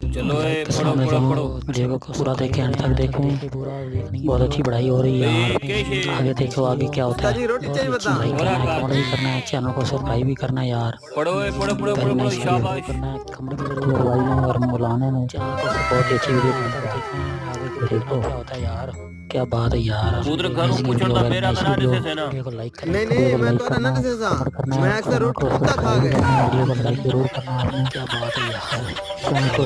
चलो ए पढ़ो सामने पढ़ो जाऊँ, पढ़ो। वीडियो को पूरा देखें, एंड तक देखें। बहुत अच्छी पढ़ाई हो रही है भाई यार। कैसे आगे देखो आगे क्या होता उस्ताद है। जी रोटी चाहिए बता। लाइक बोला करना है, का कमेंट भी करना है, चैनल को सब्सक्राइब भी करना है यार। पढ़ो ए पढ़ो पढ़ो वेरी पढ़ो पढ़ो नाइस वीडियो शाबाश। कमेंट भी जरूर भाई ने और मौलाना ने चैनल को बहुत ही अच्छी वीडियो बनाता है। आगे को देखो क्या होता है यार। क्या बात है यार, कूद घर अमेजिंग पूछो वीडियो, तो वेरी मेरा नाइस करा वीडियो। रिसे से ना। वीडियो को लाइक करना है, नहीं वीडियो नहीं, को मैं लाइक तो करना ना है, जैसा कमेंट करना मैं है, अक्सर चैनल रोटी को कुत्ता खा सब्सक्राइब भी गया। करना है, वीडियो को लाइक जरूर करना है आपने। क्या बात है यार, चैनल को